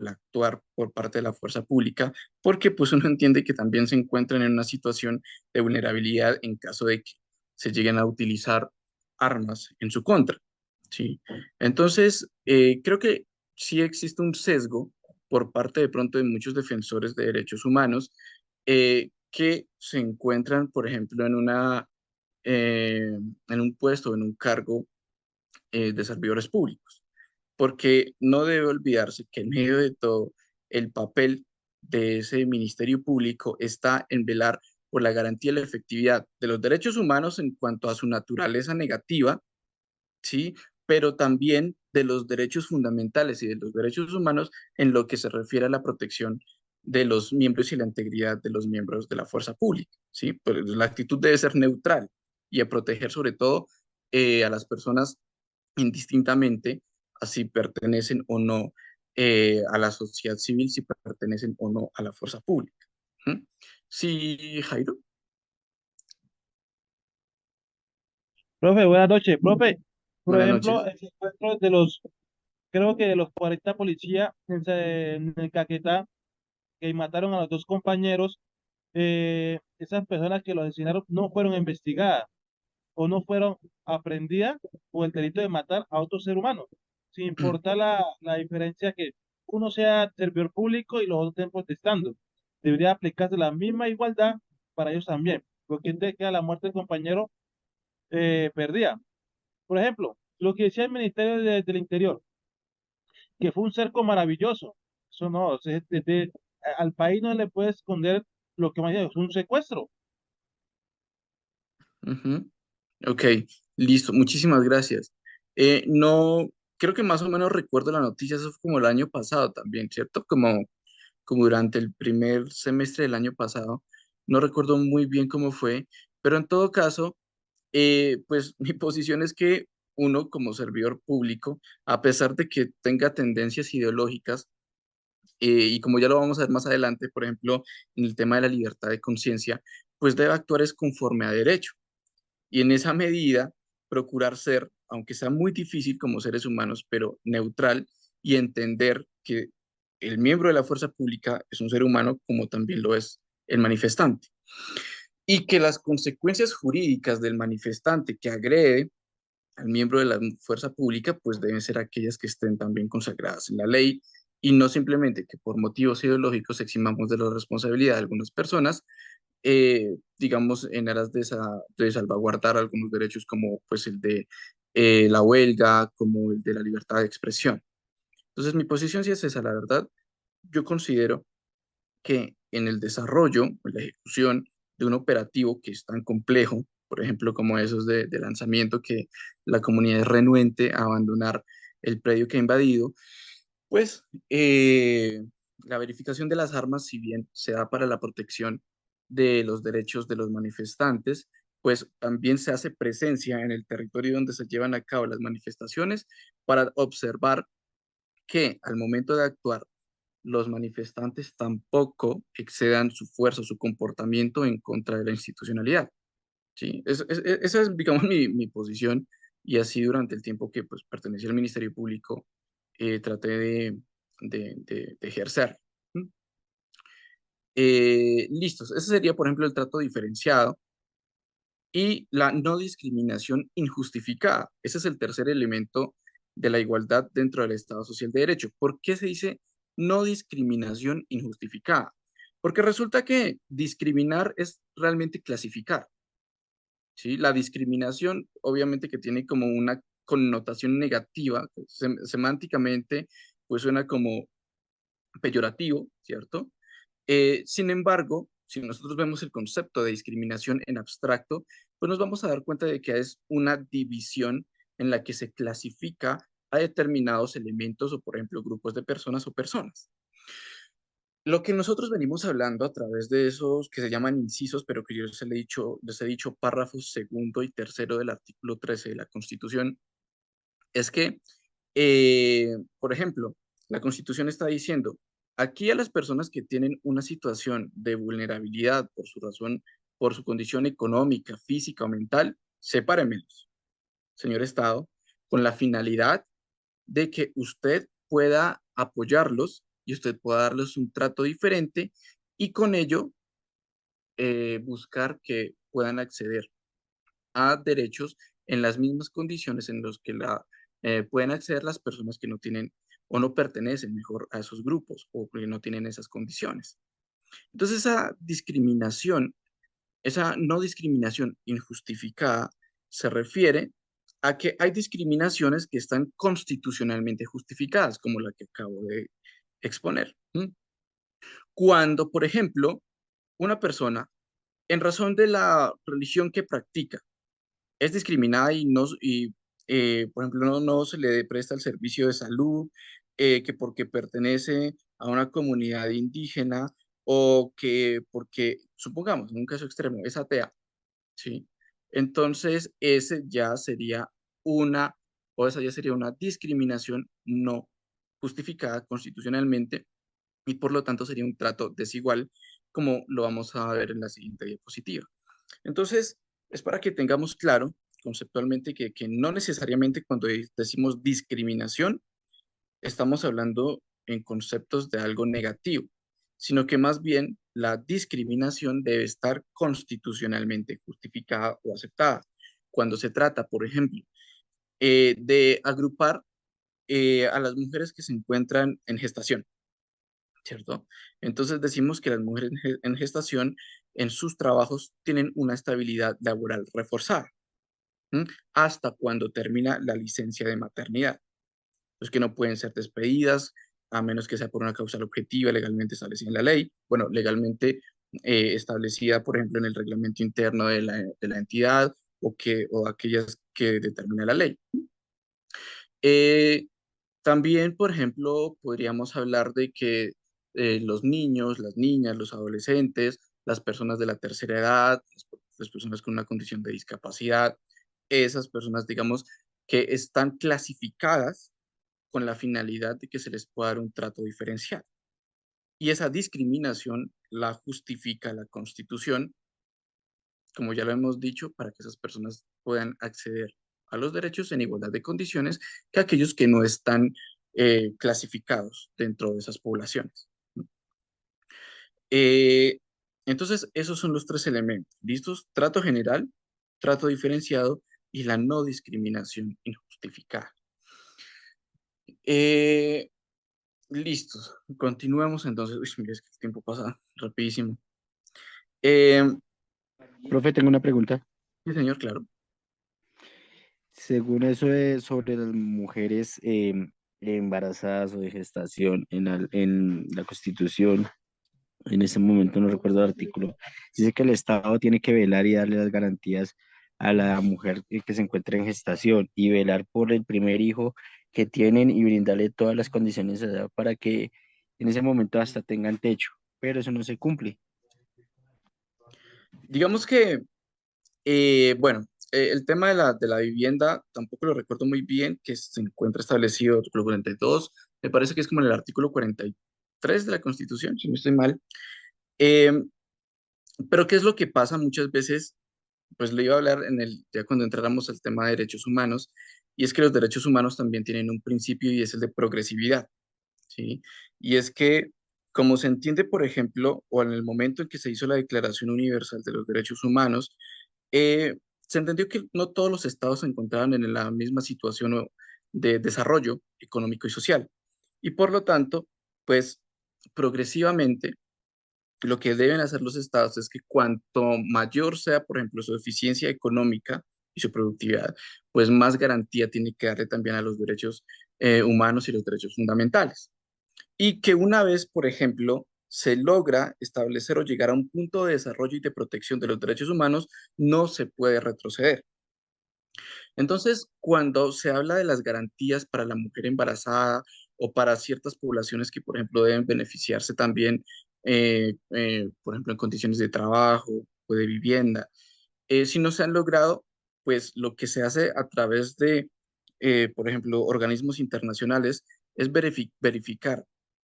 al actuar por parte de la fuerza pública, porque pues uno entiende que también se encuentran en una situación de vulnerabilidad en caso de que se lleguen a utilizar armas en su contra, ¿sí? Entonces, creo que sí existe un sesgo por parte de pronto de muchos defensores de derechos humanos que se encuentran, por ejemplo, en un puesto, en un cargo de servidores públicos, porque no debe olvidarse que en medio de todo el papel de ese ministerio público está en velar por la garantía y la efectividad de los derechos humanos en cuanto a su naturaleza negativa, ¿sí? Pero también de los derechos fundamentales y de los derechos humanos en lo que se refiere a la protección de los miembros y la integridad de los miembros de la fuerza pública, ¿sí? Pues la actitud debe ser neutral y a proteger sobre todo a las personas indistintamente a si pertenecen o no a la sociedad civil, si pertenecen o no a la fuerza pública. ¿Mm? Sí, Jairo. Profe, buenas noches. Profe, por Buenas ejemplo, noches. el secuestro de los, creo que de los 40 policías en el Caquetá, que mataron a los dos compañeros, esas personas que lo asesinaron no fueron investigadas o no fueron aprendidas por el delito de matar a otro ser humano, sin importar la diferencia que uno sea servidor público y los otros estén protestando. Debería aplicarse la misma igualdad para ellos también, porque te queda la muerte del compañero perdida. Por ejemplo, lo que decía el Ministerio del Interior, que fue un cerco maravilloso. Eso no, al país no le puede esconder lo que más es un secuestro. Ujú. Ok, listo, muchísimas gracias. No, creo que más o menos recuerdo la noticia, eso fue como el año pasado también, ¿cierto? Como durante el primer semestre del año pasado. No recuerdo muy bien cómo fue, pero en todo caso, pues mi posición es que uno como servidor público, a pesar de que tenga tendencias ideológicas, y como ya lo vamos a ver más adelante, por ejemplo, en el tema de la libertad de conciencia, pues debe actuar es conforme a derecho. Y en esa medida, procurar ser, aunque sea muy difícil como seres humanos, pero neutral y entender que el miembro de la fuerza pública es un ser humano como también lo es el manifestante. Y que las consecuencias jurídicas del manifestante que agrede al miembro de la fuerza pública, pues deben ser aquellas que estén también consagradas en la ley y no simplemente que por motivos ideológicos eximamos de la responsabilidad de algunas personas, digamos, en aras de salvaguardar algunos derechos como pues el de la huelga, como el de la libertad de expresión. Entonces, mi posición sí es esa, la verdad. Yo considero que en el desarrollo, en la ejecución de un operativo que es tan complejo, por ejemplo, como esos de lanzamiento, que la comunidad es renuente a abandonar el predio que ha invadido, pues la verificación de las armas, si bien se da para la protección de los derechos de los manifestantes, pues también se hace presencia en el territorio donde se llevan a cabo las manifestaciones para observar que al momento de actuar los manifestantes tampoco excedan su fuerza, su comportamiento en contra de la institucionalidad. Sí, esa es, digamos, mi posición y así durante el tiempo que pues, pertenecí al Ministerio Público, traté de ejercer. ¿Mm? Listos, ese sería, por ejemplo, el trato diferenciado y la no discriminación injustificada. Ese es el tercer elemento de la igualdad dentro del Estado Social de Derecho. ¿Por qué se dice no discriminación injustificada? Porque resulta que discriminar es realmente clasificar, ¿sí? La discriminación, obviamente que tiene como una connotación negativa, semánticamente, pues suena como peyorativo, ¿cierto? Sin embargo, si nosotros vemos el concepto de discriminación en abstracto, pues nos vamos a dar cuenta de que es una división en la que se clasifica a determinados elementos o, por ejemplo, grupos de personas o personas. Lo que nosotros venimos hablando a través de esos que se llaman incisos, pero que yo les he dicho párrafos segundo y tercero del artículo 13 de la Constitución, es que, por ejemplo, la Constitución está diciendo, aquí a las personas que tienen una situación de vulnerabilidad por su razón, por su condición económica, física o mental, sepáremelos, señor Estado, con la finalidad de que usted pueda apoyarlos y usted pueda darles un trato diferente y con ello buscar que puedan acceder a derechos en las mismas condiciones en los que pueden acceder las personas que no tienen o no pertenecen mejor a esos grupos o que no tienen esas condiciones. Entonces, esa no discriminación injustificada se refiere a que hay discriminaciones que están constitucionalmente justificadas, como la que acabo de exponer. ¿M? Cuando, por ejemplo, una persona, en razón de la religión que practica, es discriminada por ejemplo, no se le presta el servicio de salud, que porque pertenece a una comunidad indígena o que porque, supongamos, en un caso extremo, es atea, ¿sí? Entonces, una, esa ya sería una discriminación no justificada constitucionalmente y por lo tanto sería un trato desigual, como lo vamos a ver en la siguiente diapositiva. Entonces, es para que tengamos claro conceptualmente que no necesariamente cuando decimos discriminación estamos hablando en conceptos de algo negativo, sino que más bien la discriminación debe estar constitucionalmente justificada o aceptada. Cuando se trata, por ejemplo, de agrupar a las mujeres que se encuentran en gestación, ¿cierto? Entonces decimos que las mujeres en gestación en sus trabajos tienen una estabilidad laboral reforzada, ¿m? Hasta cuando termina la licencia de maternidad. Pues que no pueden ser despedidas a menos que sea por una causa objetiva legalmente establecida en la ley, bueno, legalmente establecida, por ejemplo, en el reglamento interno de la entidad o aquellas que determina la ley. Eh, También, por ejemplo, podríamos hablar de que los niños, las niñas, los adolescentes, las personas de la tercera edad, las personas con una condición de discapacidad, esas personas, digamos, que están clasificadas con la finalidad de que se les pueda dar un trato diferencial. Y esa discriminación la justifica la Constitución, como ya lo hemos dicho, para que esas personas puedan acceder a los derechos en igualdad de condiciones que aquellos que no están clasificados dentro de esas poblaciones. Eh, entonces, esos son los tres elementos. ¿Listos? Trato general, trato diferenciado y la no discriminación injustificada. Eh, Listos. Continuemos entonces. Uy, mira, es que el tiempo pasa rapidísimo. Eh, Profe, tengo una pregunta. sí, señor, claro. Según eso sobre las mujeres embarazadas o de gestación en la Constitución, en ese momento no recuerdo el artículo, dice que el Estado tiene que velar y darle las garantías a la mujer que se encuentra en gestación y velar por el primer hijo que tienen y brindarle todas las condiciones de edad para que en ese momento hasta tengan techo, pero eso no se cumple. Digamos que, bueno, el tema de la vivienda tampoco lo recuerdo muy bien, que se encuentra establecido en el artículo 42. Me parece que es como en el artículo 43 de la Constitución, si no estoy mal. Eh, pero ¿qué es lo que pasa muchas veces? Pues le iba a hablar ya cuando entráramos al tema de derechos humanos, y es que los derechos humanos también tienen un principio y es el de progresividad. ¿Sí? Y es que, como se entiende, por ejemplo, o en el momento en que se hizo la Declaración Universal de los Derechos Humanos, se entendió que no todos los estados se encontraban en la misma situación de desarrollo económico y social. Y por lo tanto, pues progresivamente lo que deben hacer los estados es que cuanto mayor sea, por ejemplo, su eficiencia económica y su productividad, pues más garantía tiene que darle también a los derechos humanos y los derechos fundamentales y que una vez, por ejemplo, se logra establecer o llegar a un punto de desarrollo y de protección de los derechos humanos, no se puede retroceder. Entonces, cuando se habla de las garantías para la mujer embarazada o para ciertas poblaciones que, por ejemplo, deben beneficiarse también, por ejemplo, en condiciones de trabajo o de vivienda, si no se han logrado, pues lo que se hace a través de, por ejemplo, organismos internacionales es verificar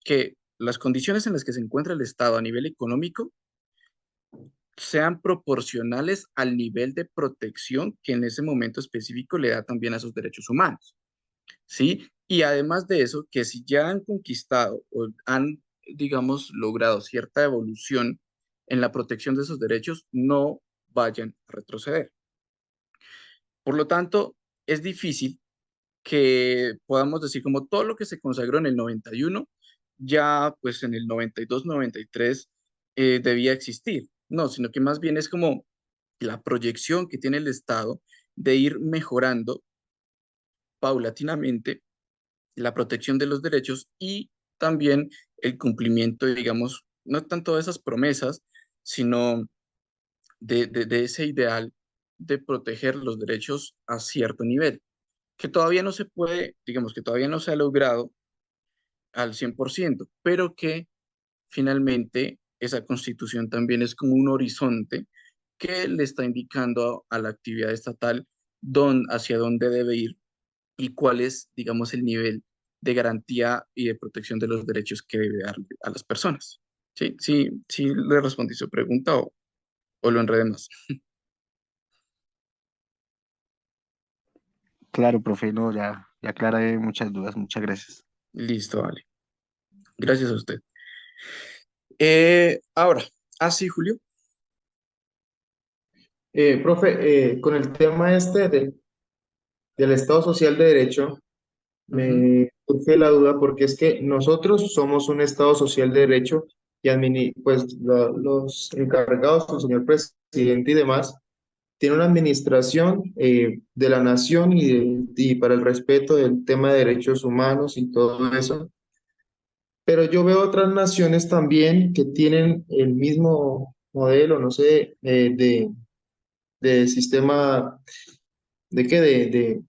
que las condiciones en las que se encuentra el Estado a nivel económico sean proporcionales al nivel de protección que en ese momento específico le da también a sus derechos humanos. ¿sí? Y además de eso, que si ya han conquistado o han, digamos, logrado cierta evolución en la protección de esos derechos, no vayan a retroceder. Por lo tanto, es difícil que podamos decir como todo lo que se consagró en el 91, ya pues en el 92, 93 debía existir. No, sino que más bien es como la proyección que tiene el Estado de ir mejorando paulatinamente la protección de los derechos y también el cumplimiento, digamos, no tanto de esas promesas, sino de ese ideal de proteger los derechos a cierto nivel, que todavía no se puede, digamos que todavía no se ha logrado al 100%, pero que finalmente esa constitución también es como un horizonte que le está indicando a la actividad estatal hacia dónde debe ir y cuál es, digamos, el nivel de garantía y de protección de los derechos que debe dar a las personas. Sí, sí, sí, le respondí su pregunta o lo enredé más. Claro, profe, no, ya aclaré muchas dudas, muchas gracias. Listo, vale. Gracias a usted. Ahora, sí, Julio. Con el tema del Estado Social de Derecho, Ujú, me surge la duda porque es que nosotros somos un Estado Social de Derecho y pues los encargados, el señor presidente y demás, tienen una administración de la nación y para el respeto del tema de derechos humanos y todo eso. Pero yo veo otras naciones también que tienen el mismo modelo, no sé, de sistema, ¿de qué?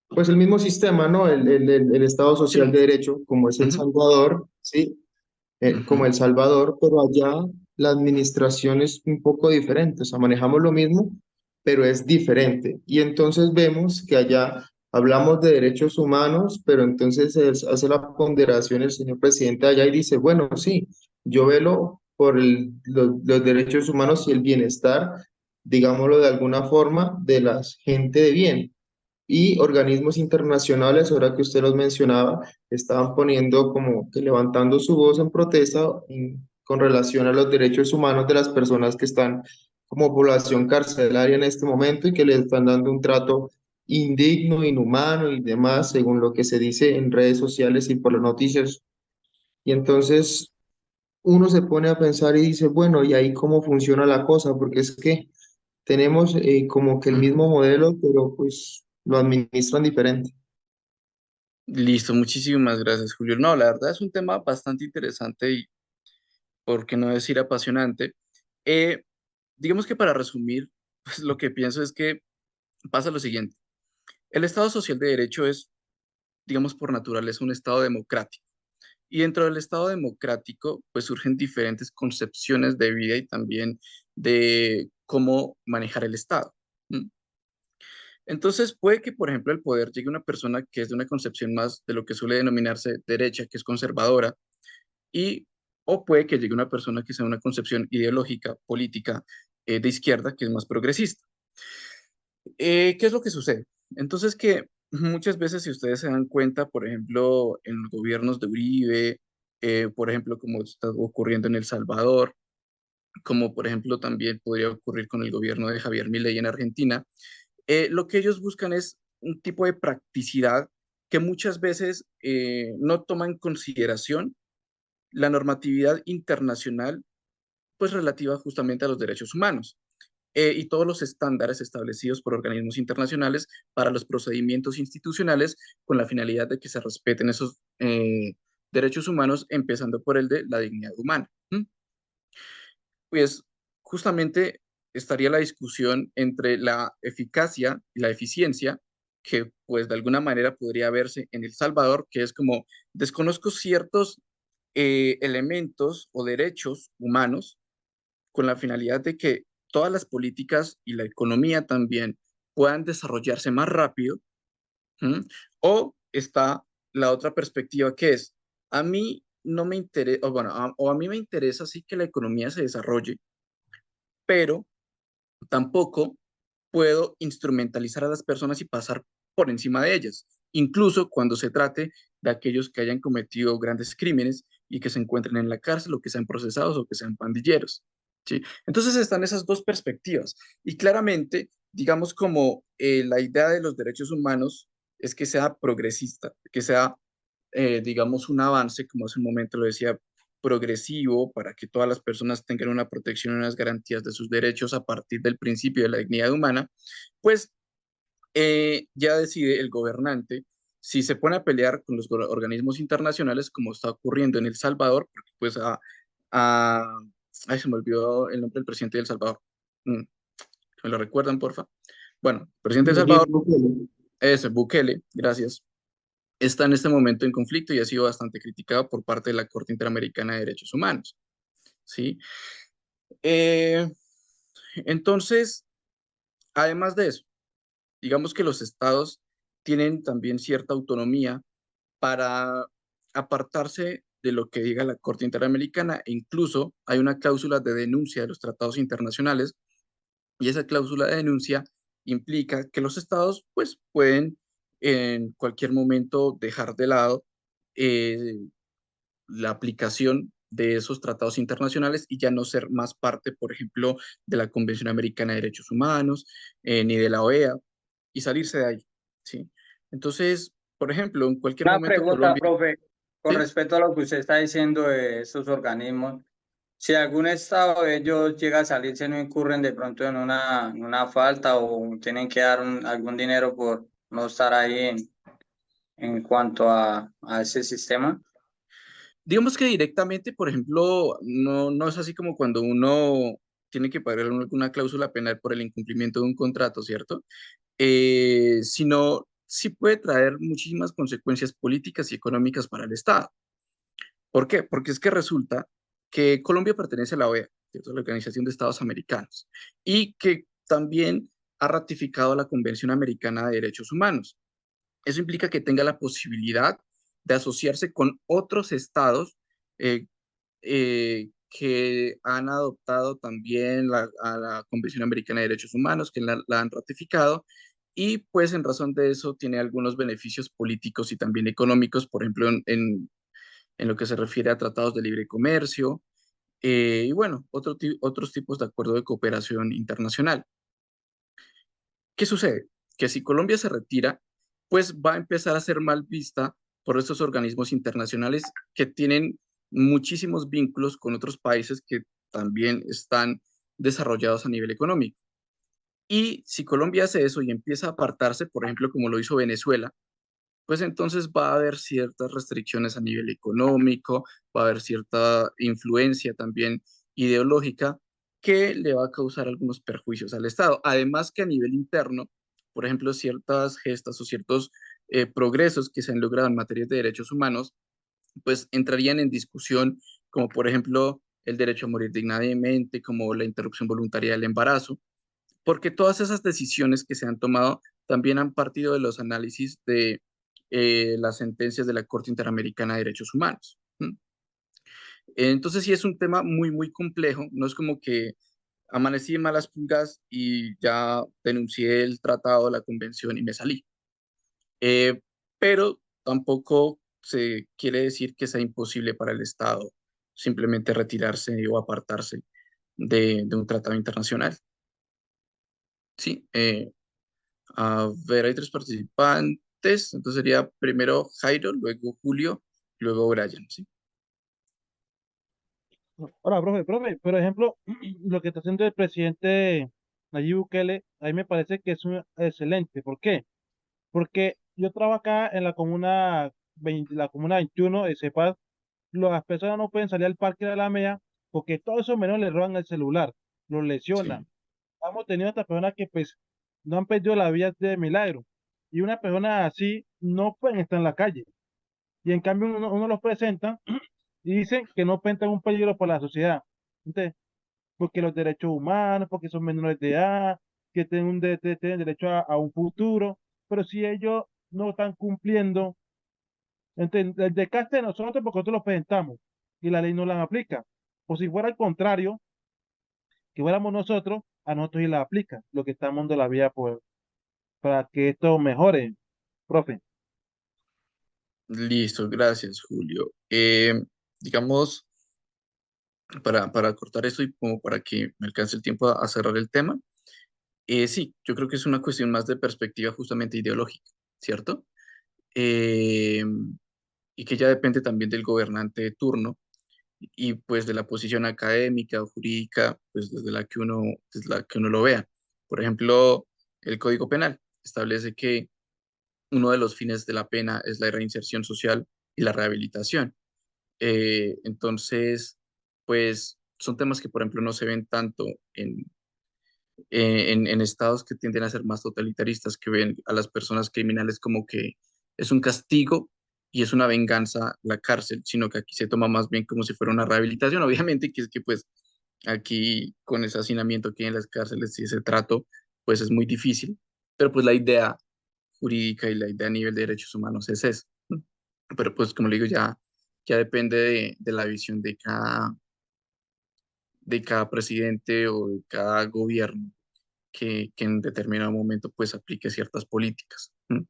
Pues el mismo sistema, ¿no? El Estado Social sí. de Derecho, como es El Ujú, Salvador, ¿sí? Como ujú. El Salvador, pero allá la administración es un poco diferente, o sea, manejamos lo mismo, pero es diferente. Y entonces vemos que allá hablamos de derechos humanos, pero entonces hace la ponderación el señor presidente allá y dice, bueno, sí, yo velo por los derechos humanos y el bienestar, digámoslo de alguna forma, de la gente de bien. Y organismos internacionales, ahora que usted los mencionaba, estaban poniendo como que levantando su voz en protesta con relación a los derechos humanos de las personas que están como población carcelaria en este momento y que les están dando un trato indigno, inhumano y demás, según lo que se dice en redes sociales y por las noticias. Y entonces uno se pone a pensar y dice, bueno, ¿y ahí cómo funciona la cosa? Porque es que tenemos como que el mismo modelo, pero pues lo administran diferente. Listo, muchísimas gracias, Julio. No, la verdad es un tema bastante interesante y, por qué no decir, apasionante. Eh, digamos que para resumir, pues lo que pienso es que pasa lo siguiente. El Estado Social de Derecho es, digamos, por naturaleza un Estado democrático. Y dentro del Estado democrático, pues surgen diferentes concepciones de vida y también de cómo manejar el Estado. ¿M? Entonces, puede que, por ejemplo, el poder llegue a una persona que es de una concepción más de lo que suele denominarse derecha, que es conservadora, y o puede que llegue una persona que sea una concepción ideológica, política, de izquierda, que es más progresista. ¿Qué es lo que sucede? Entonces que muchas veces, si ustedes se dan cuenta, por ejemplo, en los gobiernos de Uribe, por ejemplo, como está ocurriendo en El Salvador, como por ejemplo también podría ocurrir con el gobierno de Javier Milei en Argentina, lo que ellos buscan es un tipo de practicidad que muchas veces no toma en consideración la normatividad internacional, pues relativa justamente a los derechos humanos y todos los estándares establecidos por organismos internacionales para los procedimientos institucionales con la finalidad de que se respeten esos derechos humanos, empezando por el de la dignidad humana. ¿Mm? Pues justamente estaría la discusión entre la eficacia y la eficiencia, que pues de alguna manera podría verse en El Salvador, que es como desconozco ciertos elementos o derechos humanos con la finalidad de que todas las políticas y la economía también puedan desarrollarse más rápido. ¿M? O está la otra perspectiva que es, a mí no me interesa, o bueno, o a mí me interesa sí que la economía se desarrolle, pero tampoco puedo instrumentalizar a las personas y pasar por encima de ellas, incluso cuando se trate de aquellos que hayan cometido grandes crímenes y que se encuentren en la cárcel o que sean procesados o que sean pandilleros. ¿Sí? Entonces están esas dos perspectivas y claramente, digamos como la idea de los derechos humanos es que sea progresista, que sea, digamos, un avance, como hace un momento lo decía, progresivo para que todas las personas tengan una protección y unas garantías de sus derechos a partir del principio de la dignidad humana, pues ya decide el gobernante si se pone a pelear con los organismos internacionales, como está ocurriendo en El Salvador, porque pues ay, se me olvidó el nombre del presidente de El Salvador. Mm, ¿Me lo recuerdan, porfa? Bueno, el presidente de El Nayib Salvador, Bukele. ese Bukele, gracias, está en este momento en conflicto y ha sido bastante criticado por parte de la Corte Interamericana de Derechos Humanos, ¿sí? Eh, entonces, además de eso, digamos que los estados tienen también cierta autonomía para apartarse de lo que diga la Corte Interamericana e incluso hay una cláusula de denuncia de los tratados internacionales y esa cláusula de denuncia implica que los estados pues pueden en cualquier momento dejar de lado eh, la aplicación de esos tratados internacionales y ya no ser más parte, por ejemplo, de la Convención Americana de Derechos Humanos, ni de la OEA, y salirse de ahí, ¿sí? Entonces, por ejemplo, en cualquier Una momento pregunta, Colombia, profe, con ¿sí? respecto a lo que usted está diciendo de estos organismos. Si algún estado de ellos llega a salirse, ¿no incurren de pronto en una falta o tienen que dar algún dinero por no estar ahí en cuanto a ese sistema? Digamos que directamente, por ejemplo, no es así como cuando uno tiene que pagar alguna cláusula penal por el incumplimiento de un contrato, ¿cierto? Sino sí puede traer muchísimas consecuencias políticas y económicas para el Estado. ¿Por qué? Porque es que resulta que Colombia pertenece a la OEA, que es la Organización de Estados Americanos, y que también ha ratificado la Convención Americana de Derechos Humanos. Eso implica que tenga la posibilidad de asociarse con otros estados eh, que han adoptado también a la Convención Americana de Derechos Humanos, que la han ratificado, y pues en razón de eso tiene algunos beneficios políticos y también económicos, por ejemplo, en lo que se refiere a tratados de libre comercio, y bueno, otros tipos de acuerdo de cooperación internacional. ¿Qué sucede? Que si Colombia se retira, pues va a empezar a ser mal vista por estos organismos internacionales que tienen muchísimos vínculos con otros países que también están desarrollados a nivel económico. Y si Colombia hace eso y empieza a apartarse, por ejemplo, como lo hizo Venezuela, pues entonces va a haber ciertas restricciones a nivel económico, va a haber cierta influencia también ideológica que le va a causar algunos perjuicios al Estado. Además que a nivel interno, por ejemplo, ciertas gestas o ciertos progresos que se han logrado en materia de derechos humanos, pues entrarían en discusión, como por ejemplo el derecho a morir dignamente, como la interrupción voluntaria del embarazo, porque todas esas decisiones que se han tomado también han partido de los análisis de las sentencias de la Corte Interamericana de Derechos Humanos. ¿M? Entonces sí es un tema muy, muy complejo, no es como que amanecí de malas pulgas y ya denuncié el tratado, la convención y me salí. Pero tampoco se quiere decir que sea imposible para el Estado simplemente retirarse o apartarse de un tratado internacional. Sí, a ver, hay tres participantes, entonces sería primero Jairo, luego Julio, luego Brian, ¿sí? Ahora, profe, por ejemplo, lo que está haciendo el presidente Nayib Bukele, a mí me parece que es excelente. ¿Por qué? Porque yo trabajo acá en la comuna 20, la comuna 21 de Cepaz, las personas no pueden salir al parque de la Alameda porque todos esos menores les roban el celular, los lesionan. Sí, Hemos tenido estas personas que pues no han perdido la vida de milagro. Y una persona así no pueden estar en la calle. Y en cambio uno los presenta y dicen que no cuentan un peligro para la sociedad. Entonces, porque los derechos humanos, porque son menores de edad, que tienen, tienen derecho a un futuro, pero si ellos no están cumpliendo, entonces, el desgaste de nosotros porque nosotros los presentamos y la ley no la aplica. O si fuera al contrario, que fuéramos nosotros, a nosotros y la aplica, lo que estamos dando la vía pues, para que esto mejore. profe. Listo, gracias, Julio. Digamos, para cortar esto y como para que me alcance el tiempo a cerrar el tema, sí, yo creo que es una cuestión más de perspectiva justamente ideológica, ¿cierto? Eh, y que ya depende también del gobernante de turno y pues de la posición académica o jurídica, pues desde la que uno lo vea. Por ejemplo, el Código Penal establece que uno de los fines de la pena es la reinserción social y la rehabilitación. Entonces, pues son temas que, por ejemplo, no se ven tanto en, en estados que tienden a ser más totalitaristas, que ven a las personas criminales como que es un castigo y es una venganza la cárcel, sino que aquí se toma más bien como si fuera una rehabilitación. Obviamente que es que pues aquí con ese hacinamiento que hay en las cárceles y ese trato, pues es muy difícil, pero pues la idea jurídica y la idea a nivel de derechos humanos es eso, ¿no? Pero pues como le digo, ya depende de la visión de cada presidente o de cada gobierno que en determinado momento pues aplique ciertas políticas. ¿No?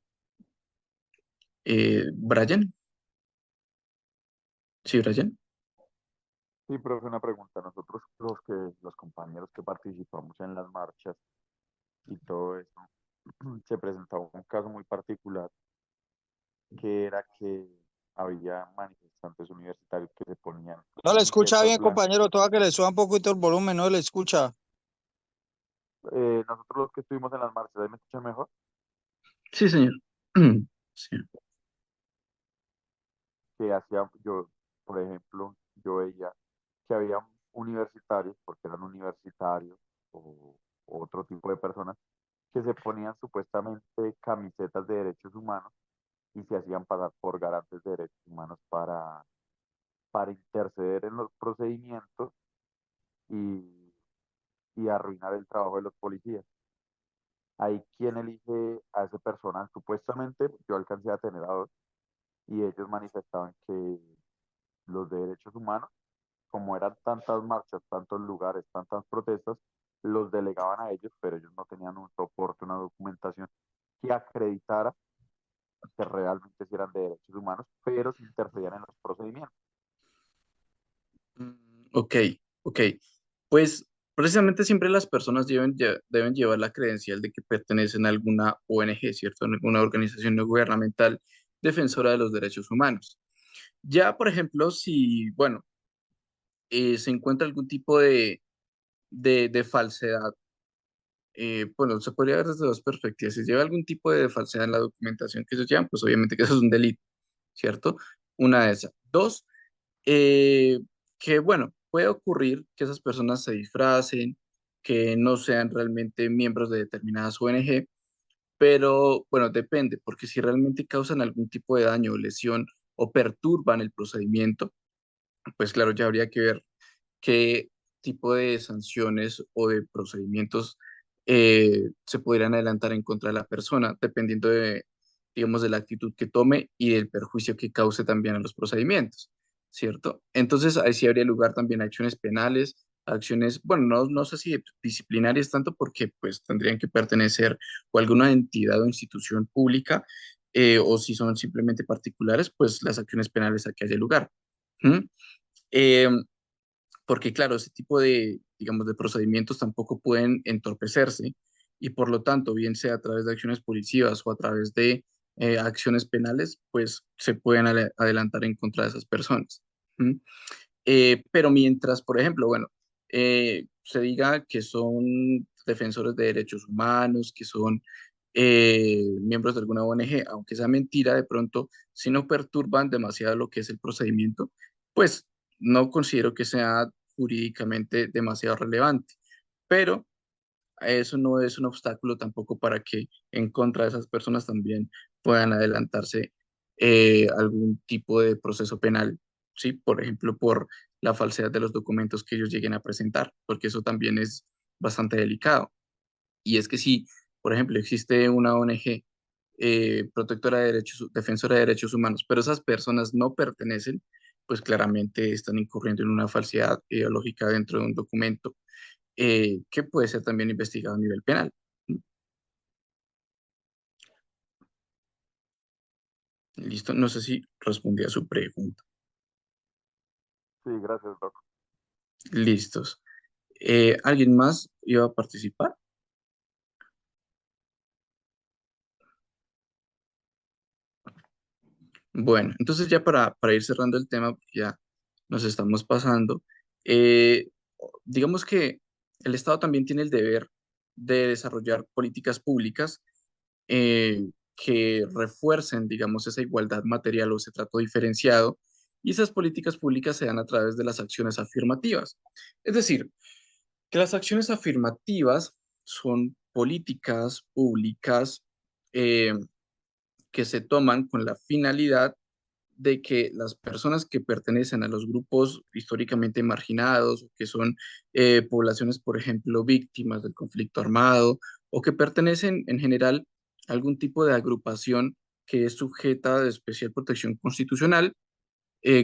Brian, sí, Brian. Sí, profe, una pregunta. Nosotros los compañeros que participamos en las marchas y todo eso, se presentaba un caso muy particular que era que había manifestantes universitarios que se ponían No le escucha camisetas bien, blancas. compañero. Toca que le suba un poquito el volumen, no le escucha. Nosotros los que estuvimos en las marchas, ¿ahí me escuchan mejor? Sí, señor. Sí. Que hacía, yo, por ejemplo, yo veía que había universitarios, porque eran universitarios o otro tipo de personas, que se ponían supuestamente camisetas de derechos humanos y se hacían pasar por garantes de derechos humanos para interceder en los procedimientos y, y arruinar el trabajo de los policías. Hay quien elige a esa persona, supuestamente yo alcancé a tener a dos, y ellos manifestaban que los de derechos humanos, como eran tantas marchas, tantos lugares, tantas protestas, los delegaban a ellos, pero ellos no tenían un soporte, una documentación que acreditara que realmente sí eran de derechos humanos, pero se interferían en los procedimientos. Ok, ok. Pues precisamente siempre las personas deben llevar la credencial de que pertenecen a alguna ONG, ¿cierto? A alguna organización no gubernamental defensora de los derechos humanos. Ya, por ejemplo, si, bueno, se encuentra algún tipo de falsedad, bueno, se podría ver desde dos perspectivas. Si lleva algún tipo de falsedad en la documentación que ellos llevan, pues obviamente que eso es un delito, ¿cierto? Una de esas. Dos, eh, que bueno, puede ocurrir que esas personas se disfracen, que no sean realmente miembros de determinadas ONG, pero bueno, depende, porque si realmente causan algún tipo de daño o lesión o perturban el procedimiento, pues claro, ya habría que ver qué tipo de sanciones o de procedimientos se podrían adelantar en contra de la persona, dependiendo de, digamos, de la actitud que tome y del perjuicio que cause también a los procedimientos, ¿cierto? Entonces, ahí sí habría lugar también a acciones penales, acciones, bueno, no sé si disciplinarias tanto porque pues tendrían que pertenecer o a alguna entidad o institución pública, o si son simplemente particulares, pues las acciones penales a que haya lugar. ¿Mm? Eh, Porque claro, ese tipo de, digamos, de procedimientos tampoco pueden entorpecerse y por lo tanto, bien sea a través de acciones policivas o a través de acciones penales, pues se pueden adelantar en contra de esas personas. ¿Mm? Pero mientras, por ejemplo, bueno, se diga que son defensores de derechos humanos, que son miembros de alguna ONG, aunque sea mentira, de pronto, si no perturban demasiado lo que es el procedimiento, pues no considero que sea jurídicamente demasiado relevante. Pero eso no es un obstáculo tampoco para que en contra de esas personas también puedan adelantarse algún tipo de proceso penal, ¿sí? Por ejemplo, por la falsedad de los documentos que ellos lleguen a presentar, porque eso también es bastante delicado. Y es que si, por ejemplo, existe una ONG protectora de derechos, defensora de derechos humanos, pero esas personas no pertenecen, pues claramente están incurriendo en una falsedad ideológica dentro de un documento que puede ser también investigado a nivel penal. Listo, no sé si respondí a su pregunta. Sí, gracias, Doc. Listos. ¿Alguien más iba a participar? Bueno, entonces ya para ir cerrando el tema, porque ya nos estamos pasando, eh, digamos que el Estado también tiene el deber de desarrollar políticas públicas que refuercen, digamos, esa igualdad material o ese trato diferenciado, y esas políticas públicas se dan a través de las acciones afirmativas. Es decir, que las acciones afirmativas son políticas públicas eh, que se toman con la finalidad de que las personas que pertenecen a los grupos históricamente marginados, o que son poblaciones, por ejemplo, víctimas del conflicto armado, o que pertenecen en general a algún tipo de agrupación que es sujeta de especial protección constitucional,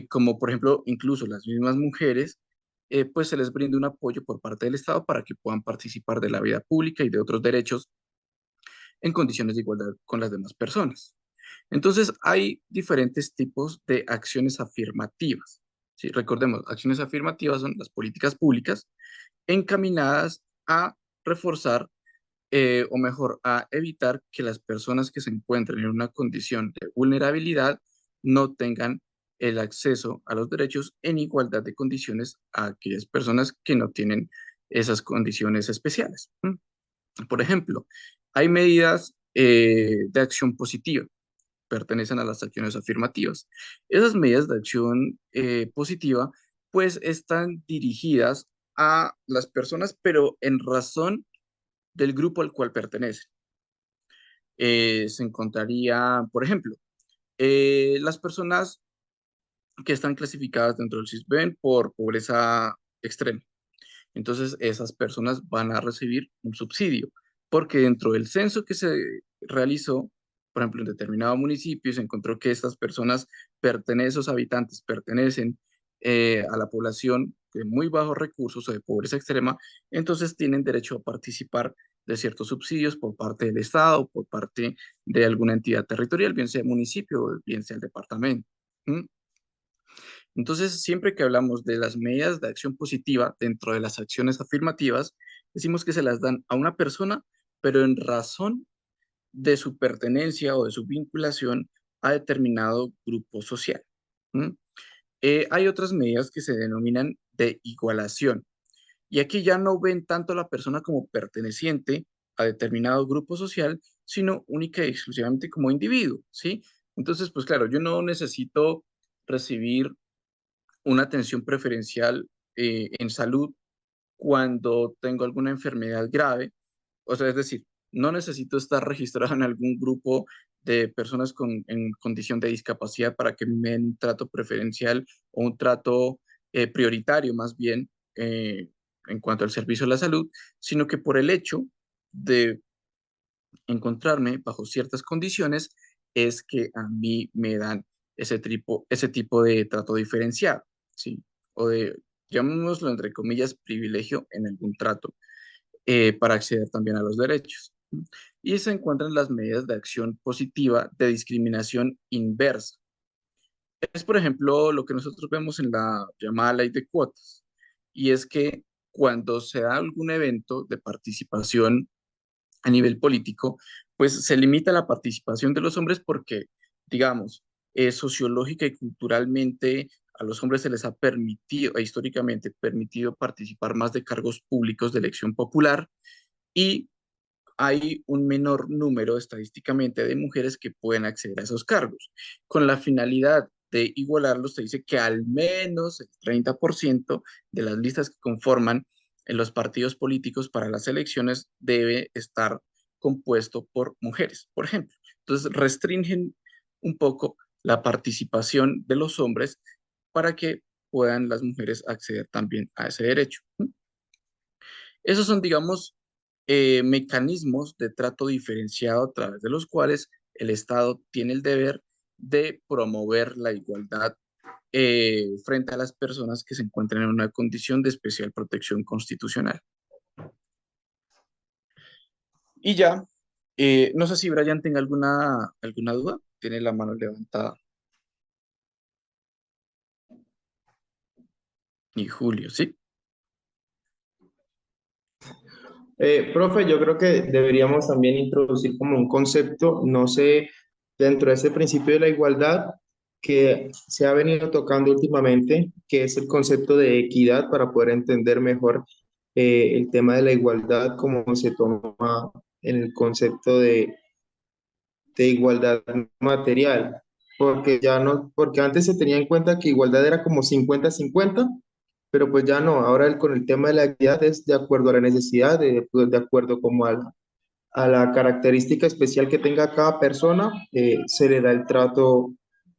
como por ejemplo incluso las mismas mujeres, pues se les brinda un apoyo por parte del Estado para que puedan participar de la vida pública y de otros derechos en condiciones de igualdad con las demás personas. Entonces, hay diferentes tipos de acciones afirmativas. ¿Sí? Recordemos, acciones afirmativas son las políticas públicas encaminadas a reforzar o mejor, a evitar que las personas que se encuentren en una condición de vulnerabilidad no tengan el acceso a los derechos en igualdad de condiciones a aquellas personas que no tienen esas condiciones especiales. ¿M? Por ejemplo, hay medidas de acción positiva, pertenecen a las acciones afirmativas. Esas medidas de acción positiva, pues están dirigidas a las personas, pero en razón del grupo al cual pertenecen. Se encontraría, por ejemplo, las personas que están clasificadas dentro del CISBEN por pobreza extrema. Entonces, esas personas van a recibir un subsidio, porque dentro del censo que se realizó, por ejemplo, en determinado municipio, se encontró que estas personas pertenecen, esos habitantes pertenecen a la población de muy bajos recursos o de pobreza extrema, entonces tienen derecho a participar de ciertos subsidios por parte del Estado, por parte de alguna entidad territorial, bien sea el municipio, bien sea el departamento. ¿Mm? Entonces, siempre que hablamos de las medidas de acción positiva dentro de las acciones afirmativas, decimos que se las dan a una persona, pero en razón de su pertenencia o de su vinculación a determinado grupo social. ¿Mm? Hay otras medidas que se denominan de igualación, y aquí ya no ven tanto a la persona como perteneciente a determinado grupo social, sino única y exclusivamente como individuo, ¿sí? Entonces, pues claro, yo no necesito recibir una atención preferencial en salud cuando tengo alguna enfermedad grave. O sea, es decir, no necesito estar registrado en algún grupo de personas en condición de discapacidad para que me den un trato preferencial o un trato prioritario más bien en cuanto al servicio de la salud, sino que por el hecho de encontrarme bajo ciertas condiciones es que a mí me dan ese tipo de trato diferenciado, ¿sí? O de, llamémoslo entre comillas, privilegio en algún trato para acceder también a los derechos. Y se encuentran las medidas de acción positiva de discriminación inversa. Es, por ejemplo, lo que nosotros vemos en la llamada ley de cuotas, y es que cuando se da algún evento de participación a nivel político, pues se limita la participación de los hombres porque, digamos, sociológica y culturalmente a los hombres se les ha permitido, e históricamente permitido participar más de cargos públicos de elección popular, y hay un menor número estadísticamente de mujeres que pueden acceder a esos cargos. Con la finalidad de igualarlos, se dice que al menos el 30% de las listas que conforman en los partidos políticos para las elecciones debe estar compuesto por mujeres, por ejemplo. Entonces, restringen un poco la participación de los hombres para que puedan las mujeres acceder también a ese derecho. Esos son, digamos, mecanismos de trato diferenciado a través de los cuales el Estado tiene el deber de promover la igualdad frente a las personas que se encuentran en una condición de especial protección constitucional. Y ya, No sé si Brian tenga alguna duda. Tiene la mano levantada. Y Julio, ¿sí? Profe, yo creo que deberíamos también introducir como un concepto, no sé, dentro de ese principio de la igualdad que se ha venido tocando últimamente, que es el concepto de equidad para poder entender mejor el tema de la igualdad, como se toma en el concepto de igualdad material, porque ya no, porque antes se tenía en cuenta que igualdad era como 50-50, pero pues ya no, ahora con el tema de la equidad es de acuerdo a la necesidad, de acuerdo como a la característica especial que tenga cada persona, se le da el trato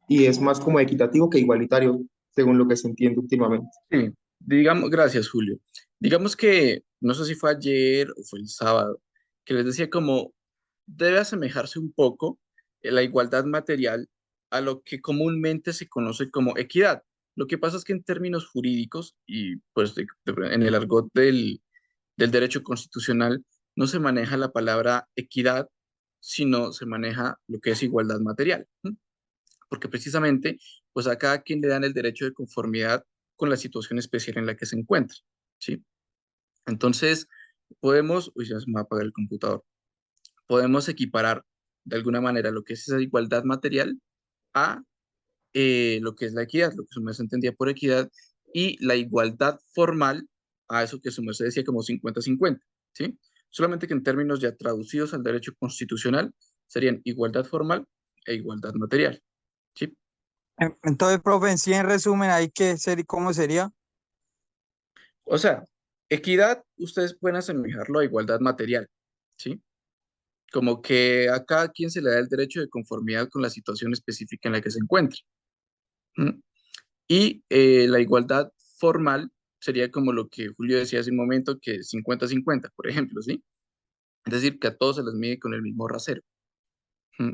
y es más como equitativo que igualitario, según lo que se entiende últimamente. Sí. Digamos, gracias, Julio. Digamos que, no sé si fue ayer o fue el sábado, que les decía como debe asemejarse un poco la igualdad material a lo que comúnmente se conoce como equidad. Lo que pasa es que en términos jurídicos y pues en el argot del derecho constitucional no se maneja la palabra equidad, sino se maneja lo que es igualdad material. ¿M? Porque precisamente pues a cada quien le dan el derecho de conformidad con la situación especial en la que se encuentra, ¿sí? Entonces, podemos, uy, ya se me va a apagar el computador, podemos equiparar de alguna manera lo que es esa igualdad material a lo que es la equidad, lo que su merced entendía por equidad, y la igualdad formal a eso que su merced decía como 50-50, ¿sí? Solamente que en términos ya traducidos al derecho constitucional serían igualdad formal e igualdad material, ¿sí? Entonces, profe, en sí, en resumen, ¿ahí cómo sería? O sea, equidad ustedes pueden asemejarlo a igualdad material, ¿sí? Como que a cada quien se le da el derecho de conformidad con la situación específica en la que se encuentre. ¿M? Y la igualdad formal sería como lo que Julio decía hace un momento, que 50-50, por ejemplo, ¿sí? Es decir, que a todos se les mide con el mismo rasero,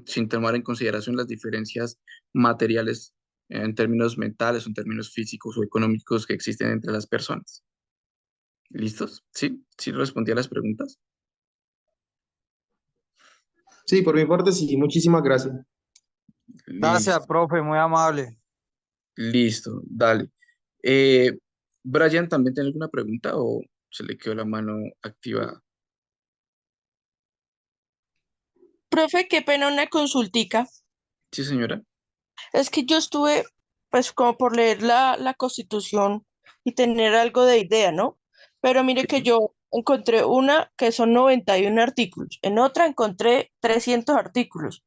sin tomar en consideración las diferencias materiales en términos mentales, o en términos físicos o económicos que existen entre las personas. ¿Listos? ¿Sí? ¿Sí respondí a las preguntas? Sí, por mi parte, sí, muchísimas gracias. Gracias, Listo, profe, muy amable. listo, dale. Eh, Brian, ¿también tiene alguna pregunta o se le quedó la mano activada? Profe, qué pena una consultica. Sí, señora. Es que yo estuve, pues, como por leer la Constitución y tener algo de idea, ¿no? Pero mire que Sí. yo encontré una que son 91 artículos, en otra encontré 300 artículos.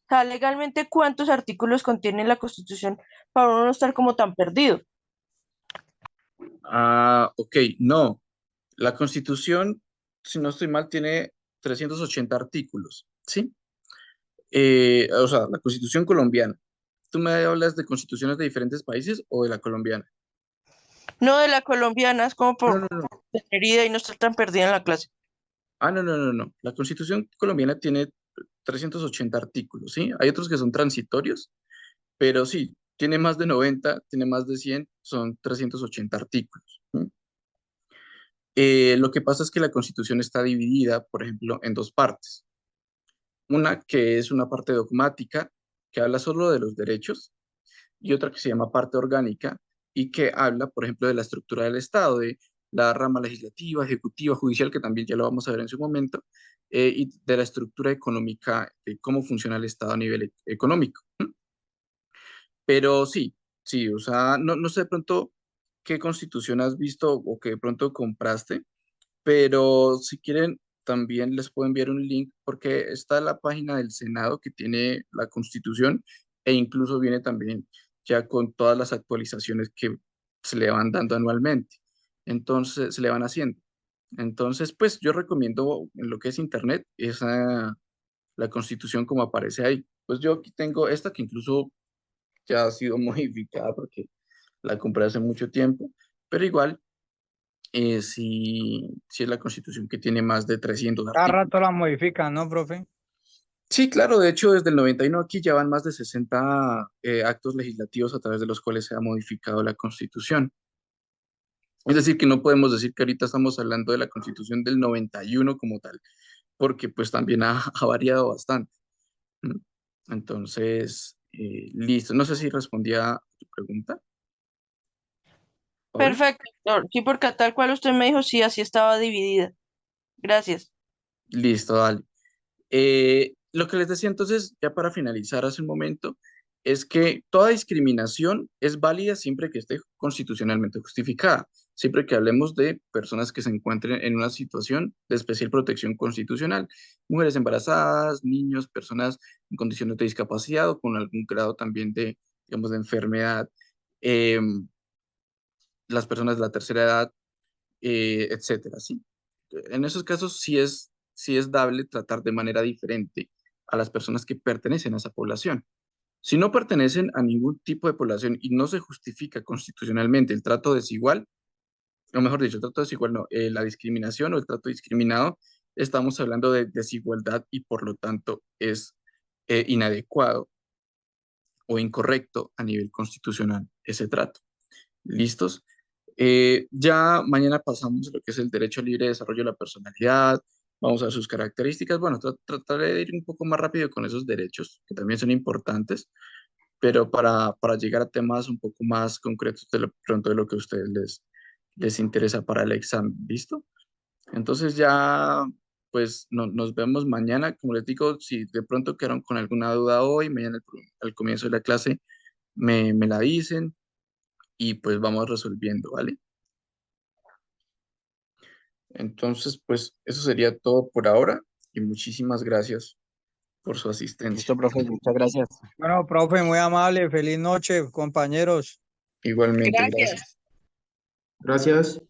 O sea, legalmente, ¿cuántos artículos contiene la Constitución para uno no estar como tan perdido? Ah, ok, no. La Constitución, si no estoy mal, tiene 380 artículos, ¿sí? O sea, la Constitución colombiana. ¿Tú me hablas de constituciones de diferentes países o de la colombiana? No de la colombiana, es como No, por no, no. tener idea y no estar tan perdida en la clase. Ah, no, no, no, no. La Constitución colombiana tiene 380 artículos, ¿sí? Hay otros que son transitorios, pero sí, tiene más de 90, tiene más de 100, son 380 artículos. ¿Sí? Lo que pasa es que la Constitución está dividida, por ejemplo, en dos partes. Una que es una parte dogmática, que habla solo de los derechos, y otra que se llama parte orgánica, y que habla, por ejemplo, de la estructura del Estado, de la rama legislativa, ejecutiva, judicial, que también ya lo vamos a ver en su momento, y de la estructura económica, de cómo funciona el Estado a nivel económico. ¿M? Pero sí, sí, o sea, no sé de pronto qué constitución has visto o que de pronto compraste, pero si quieren, también les puedo enviar un link porque está la página del Senado que tiene la Constitución e incluso viene también ya con todas las actualizaciones que se le van dando anualmente. Entonces, se le van haciendo. Entonces, pues yo recomiendo en lo que es Internet esa, la Constitución como aparece ahí. Pues yo aquí tengo esta que incluso ya ha sido modificada porque la compré hace mucho tiempo, pero igual sí es la Constitución que tiene más de 300 Cada artículos. rato la modifican, ¿no, profe? Sí, claro, de hecho, desde el 91 aquí ya van más de 60 actos legislativos a través de los cuales se ha modificado la Constitución. Es decir, que no podemos decir que ahorita estamos hablando de la Constitución del 91 como tal, porque pues también ha variado bastante. ¿Mm? Entonces, listo. No sé si respondía a tu pregunta, Paula. Perfecto, doctor. Sí, porque a tal cual usted me dijo, sí, así estaba dividida. Gracias. Listo, dale. Lo que les decía entonces, ya para finalizar hace un momento, es que toda discriminación es válida siempre que esté constitucionalmente justificada, siempre que hablemos de personas que se encuentren en una situación de especial protección constitucional, mujeres embarazadas, niños, personas en condiciones de discapacidad o con algún grado también de, digamos, de enfermedad, las personas de la tercera edad, etcétera, ¿sí? En esos casos sí es dable tratar de manera diferente a las personas que pertenecen a esa población. Si no pertenecen a ningún tipo de población y no se justifica constitucionalmente el trato desigual, o mejor dicho, el trato desigual no, la discriminación o el trato discriminado, estamos hablando de desigualdad y por lo tanto es inadecuado o incorrecto a nivel constitucional ese trato. ¿Listos? Ya mañana pasamos a lo que es el derecho al libre desarrollo de la personalidad, vamos a ver sus características. Bueno, trataré de ir un poco más rápido con esos derechos, que también son importantes, pero para llegar a temas un poco más concretos de lo pronto de lo que a ustedes les interesa para el examen. ¿Listo? Entonces ya, pues nos vemos mañana. Como les digo, si de pronto quedaron con alguna duda hoy, mañana al comienzo de la clase me la dicen y pues vamos resolviendo, ¿vale? Entonces, pues eso sería todo por ahora y muchísimas gracias por su asistencia. Listo, profe, muchas gracias. Bueno, profe, muy amable. Feliz noche, compañeros. Igualmente, Gracias. gracias. Gracias.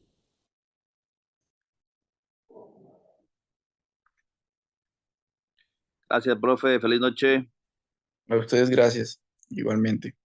Gracias, profe. Feliz noche. A ustedes, gracias. Igualmente.